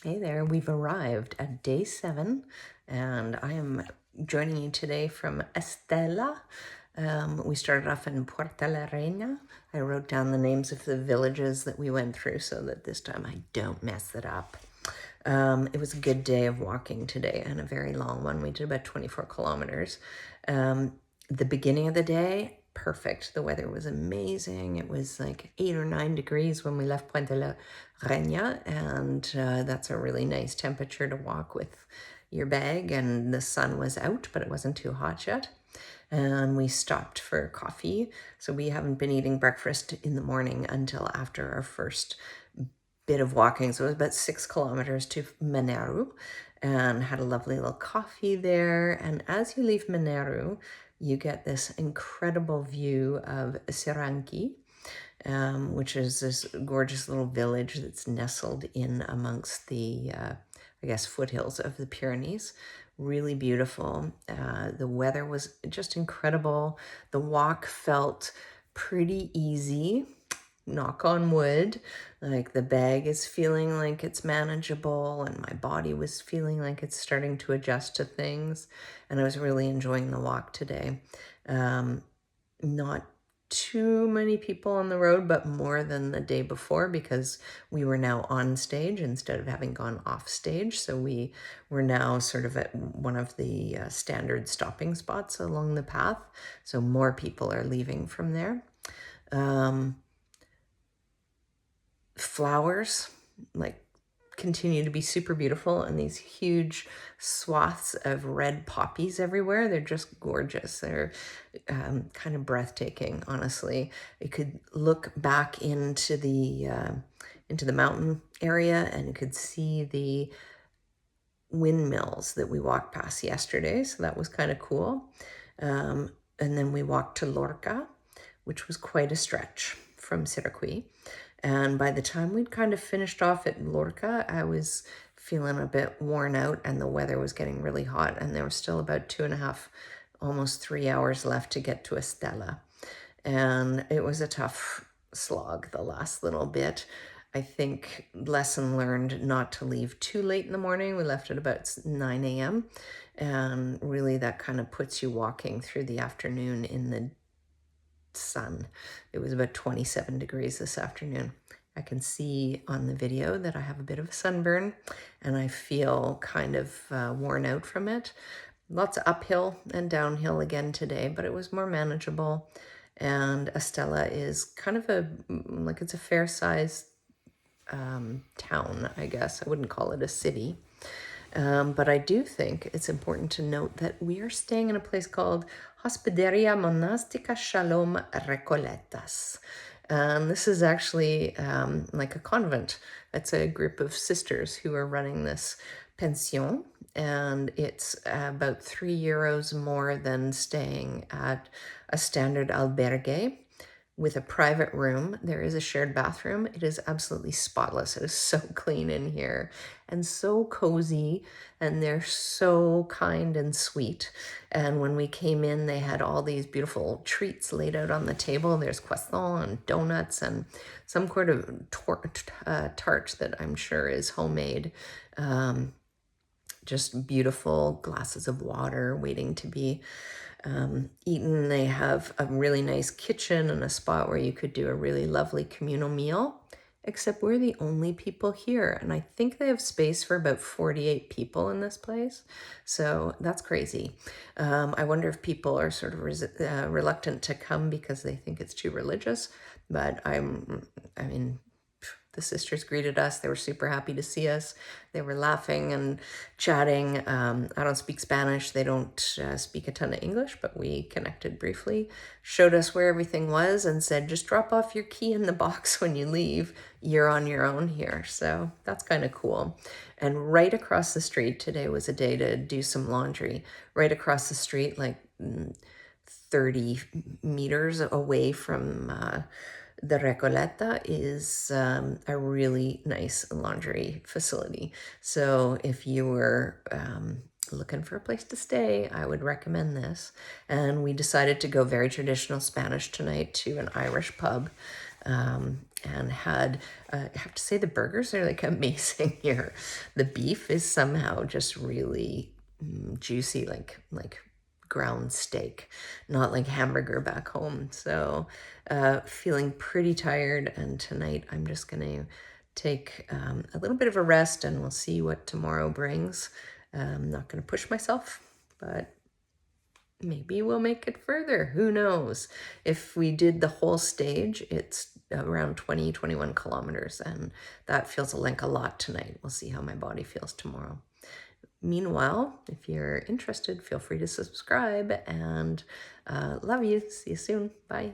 Hey there, we've arrived at day 7, and I am joining you today from Estella. We started off in Puerta La Reina. I wrote down the names of the villages that we went through so that this time I don't mess it up. It was a good day of walking today and a very long one. We did about 24 kilometers. The beginning of the day, perfect. The weather was amazing. It was like 8 or 9 degrees when we left Puenta La Reina, and that's a really nice temperature to walk with your bag. And the sun was out, but it wasn't too hot yet. And we stopped for coffee. So we haven't been eating breakfast in the morning until after our first bit of walking. So it was about 6 kilometers to Menaru, and had a lovely little coffee there. And as you leave Menaru, you get this incredible view of Siranki, which is this gorgeous little village that's nestled in amongst the, I guess, foothills of the Pyrenees. Really beautiful. The weather was just incredible. The walk felt pretty easy, knock on wood. Like the bag is feeling like it's manageable, and my body was feeling like it's starting to adjust to things. And I was really enjoying the walk today. Not too many people on the road, but more than the day before, because we were now on stage instead of having gone off stage. So we were now sort of at one of the standard stopping spots along the path. So more people are leaving from there. Flowers, like, continue to be super beautiful, and these huge swaths of red poppies everywhere. They're just gorgeous. They're kind of breathtaking, honestly. You could look back into the mountain area, and you could see the windmills that we walked past yesterday. So that was kind of cool. And then we walked to Lorca, which was quite a stretch from Siracuí. And by the time we'd kind of finished off at Lorca, I was feeling a bit worn out, and the weather was getting really hot, and there was still about 2.5, almost 3 hours left to get to Estella. And it was a tough slog the last little bit. I think lesson learned not to leave too late in the morning. We left at about 9 a.m. And really that kind of puts you walking through the afternoon in the sun. It was about 27 degrees this afternoon. I can see on the video that I have a bit of a sunburn, and I feel kind of worn out from it. Lots of uphill and downhill again today, but it was more manageable. And Estella is kind of it's a fair-sized town, I guess. I wouldn't call it a city. But I do think it's important to note that we are staying in a place called Hospederia Monastica Shalom Recoletas. And this is actually like a convent. It's a group of sisters who are running this pension, and it's about €3 more than staying at a standard albergue with a private room. There is a shared bathroom. It is absolutely spotless. It is so clean in here and so cozy, and they're so kind and sweet. And when we came in, they had all these beautiful treats laid out on the table. There's croissant and donuts and some kind of tart that I'm sure is homemade. Just beautiful glasses of water waiting to be eaten. They have a really nice kitchen and a spot where you could do a really lovely communal meal, except we're the only people here. And I think they have space for about 48 people in this place. So that's crazy. I wonder if people are sort of reluctant to come because they think it's too religious. But I mean, the sisters greeted us. They were super happy to see us. They were laughing and chatting. I don't speak Spanish. They don't speak a ton of English, but we connected briefly, showed us where everything was, and said, just drop off your key in the box when you leave. You're on your own here. So that's kind of cool. And right across the street, today was a day to do some laundry. Right across the street, like 30 meters away from the Recoleta, is a really nice laundry facility. So if you were looking for a place to stay, I would recommend this. And we decided to go very traditional Spanish tonight to an Irish pub. and had, I have to say the burgers are like amazing here. The beef is somehow just really juicy, like ground steak, not like hamburger back home. So feeling pretty tired, and tonight I'm just gonna take a little bit of a rest, and we'll see what tomorrow brings. I'm not gonna push myself, but maybe we'll make it further. Who knows? If we did the whole stage, it's around 20, 21 kilometers, and that feels like a lot tonight. We'll see how my body feels tomorrow. Meanwhile, if you're interested, feel free to subscribe, and love you. See you soon. Bye.